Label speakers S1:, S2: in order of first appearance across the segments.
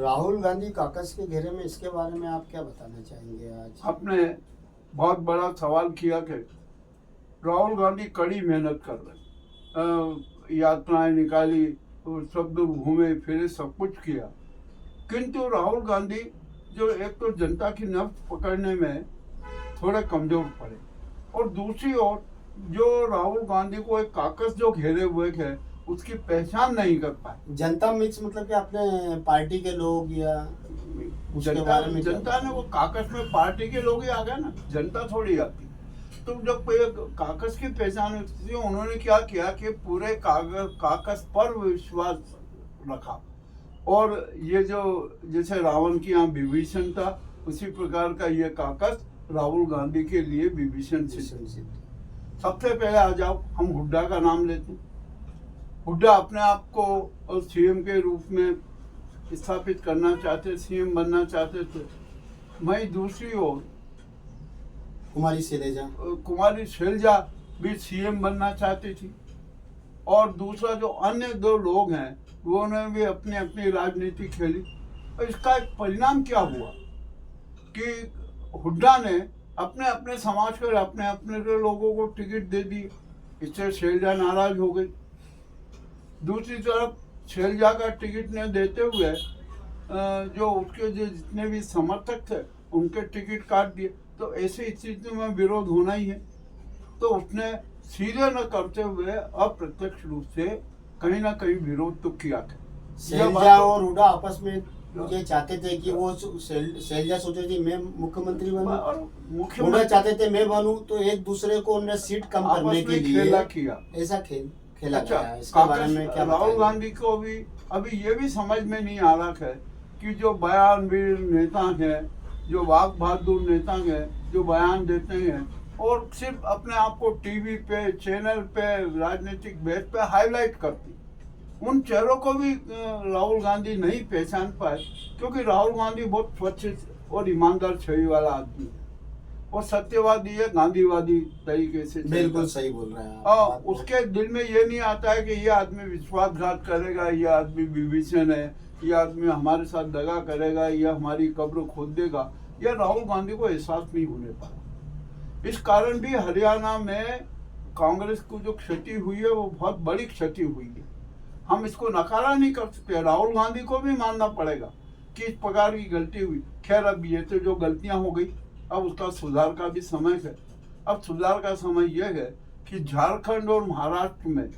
S1: Rahul Gandhi caucus के घेरे में, इसके बारे में आप क्या बताना चाहेंगे आज?
S2: आपने बहुत बड़ा सवाल किया कि राहुल गांधी कड़ी मेहनत कर रहे, यात्राएं निकाली, सब लोग घूमे फिरे, सब कुछ किया, किंतु राहुल गांधी जो एक तो जनता की नब्ज पकड़ने में थोड़े कमजोर पड़े, और दूसरी ओर जो राहुल गांधी को एक काकस जो घेरे हुए थे उसकी पहचान नहीं कर पाए।
S1: जनता मिक्स मतलब कि अपने पार्टी के लोग या उसके
S2: जनता
S1: बारे में क्या
S2: जनता ने वो काकस में पार्टी के लोग ही आ गए ना, जनता थोड़ी आती। तो जब काकस की पहचान हुई, उन्होंने क्या किया कि पूरे काकस पर विश्वास रखा, और ये जो जैसे रावण की यहाँ विभीषण था, उसी प्रकार का ये काकस राहुल गांधी के लिए विभीषण सिद्ध। सबसे पहले आ जाओ, हम हुड्डा का नाम लेते हैं। हुड्डा अपने आप को सीएम के रूप में स्थापित करना चाहते, सीएम बनना चाहते थे। वहीं दूसरी ओर कुमारी शैलजा भी सीएम बनना चाहती थी, और दूसरा जो अन्य दो लोग हैं वो ने भी अपनी अपनी राजनीति खेली। और इसका एक परिणाम क्या हुआ कि हुड्डा ने अपने अपने समाज के अपने अपने लोगों को टिकट दे दी, इससे शैलजा नाराज हो गई। दूसरी तरफ शैलजा का टिकट न देते हुए जो उसके जो जितने भी समर्थक थे उनके टिकट काट दिए। तो ऐसी स्थिति में विरोध होना ही है, तो उसने सीधे न करते हुए अप्रत्यक्ष रूप से कहीं ना कहीं विरोध तो किया था।
S1: शैलजा और हुड्डा आपस में ये चाहते थे कि वो शैलजा सोचती थी मैं मुख्यमंत्री बनूं, और हुड्डा चाहते थे मैं बनूं, तो एक दूसरे को उन्हें सीट कम करने के लिए
S2: खेला किया,
S1: ऐसा खेला गया। इसके बारे में क्या
S2: राहुल गांधी को भी अभी ये भी समझ में नहीं आ रहा है कि जो बयानवीर नेता हैं, जो वाक बहादुर नेता हैं, जो बयान देते हैं और सिर्फ अपने आप को टीवी पे चैनल पे राजनीतिक बेस पे हाईलाइट करती, उन चेहरों को भी राहुल गांधी नहीं पहचान पाए, क्योंकि राहुल गांधी बहुत स्वच्छ और ईमानदार छवि वाला आदमी है, और सत्यवादी है, गांधीवादी तरीके से।
S1: बिल्कुल सही बोल रहे हैं।
S2: उसके दिल में ये नहीं आता है कि ये आदमी विश्वासघात करेगा, ये आदमी विभीषण है, ये आदमी हमारे साथ दगा करेगा, ये हमारी कब्र खोद देगा। यह राहुल गांधी को एहसास नहीं होने पाया। इस कारण भी हरियाणा में कांग्रेस को जो क्षति हुई है वो बहुत बड़ी क्षति हुई है। हम इसको नकारा नहीं कर सकते, राहुल गांधी को भी मानना पड़ेगा कि इस प्रकार की गलती हुई। खैर, अब ये तो जो गलतियां हो गई, अब उसका सुधार का भी समय है। अब सुधार का समय यह है कि झारखंड और महाराष्ट्र में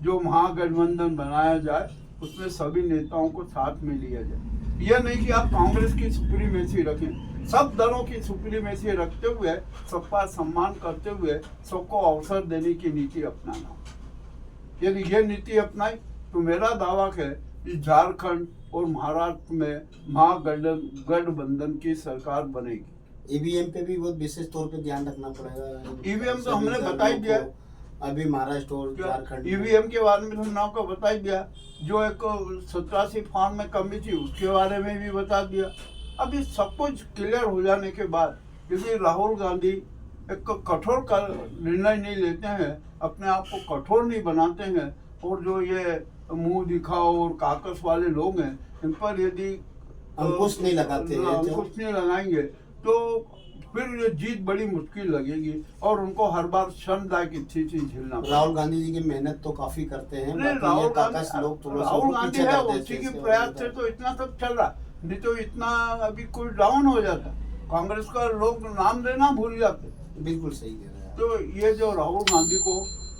S2: जो महागठबंधन बनाया जाए उसमें सभी नेताओं को साथ में लिया जाए। यह नहीं कि आप कांग्रेस की सुप्रीमेसी रखें, सब दलों की सुप्रीमेसी रखते हुए सबका सम्मान करते हुए सबको अवसर देने की नीति अपनाना। यदि ये नीति अपनाई तो मेरा दावा है कि झारखंड और महाराष्ट्र में महागठबंधन की सरकार बनेगी।
S1: ईवीएम पे भी बहुत विशेष तौर पे ध्यान रखना पड़ेगा।
S2: ईवीएम तो हमने बता ही दिया,
S1: अभी महाराष्ट्र और झारखंड
S2: ईवीएम के बारे में हम आपको बता ही दिया। जो एक 87 फॉर्म में कमी थी उसके बारे में भी बता दिया। अभी सब कुछ क्लियर हो जाने के बाद यदि राहुल गांधी एक कठोर का निर्णय नहीं लेते हैं, अपने आप को कठोर नहीं बनाते हैं, और जो ये मुंह दिखाओ और काकस वाले लोग हैं इन पर यदि
S1: अंकुश नहीं लगाते हैं,
S2: अंकुश नहीं लगाएंगे तो फिर ये जीत बड़ी मुश्किल लगेगी, और उनको हर बार शर्मदायक स्थिति झेलना।
S1: राहुल गांधी जी की मेहनत तो काफी करते हैं।
S2: राहुल गांधी है, उसी के प्रयास से तो इतना सब चल रहा, नहीं तो इतना अभी कोई डाउन हो जाता, कांग्रेस का लोग नाम लेना भूल जाते।
S1: बिल्कुल सही कह रहे हैं।
S2: तो ये जो राहुल गांधी को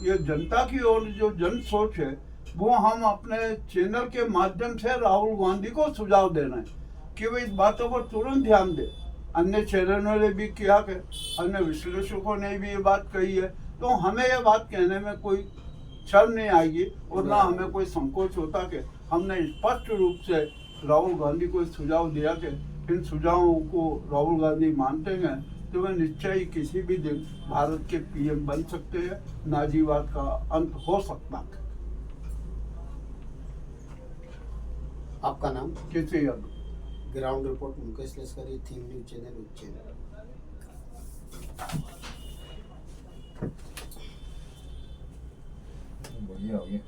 S2: ये जनता की ओर जो जन सोच है वो हम अपने चैनल के माध्यम से राहुल गांधी को सुझाव देना है कि वे इस बातों पर तुरंत ध्यान दे। अन्य चैनलों ने भी किया है, अन्य विश्लेषकों ने भी ये बात कही है, तो हमें ये बात कहने में कोई शर्म नहीं आएगी और ना हमें कोई संकोच होता कि हमने स्पष्ट रूप से राहुल गांधी को सुझाव दिया कि इन सुझावों को राहुल गांधी मानते हैं तो वे निश्चय ही किसी भी दिन भारत के पीएम बन सकते हैं, नाजीवाद का अंत हो सकता है।
S1: आपका नाम?
S2: कैसे याद?
S1: ग्राउंड रिपोर्ट मुकेश लश्करी, थीम न्यूज चैनल उज्जैन।
S3: बढ़िया हो गया।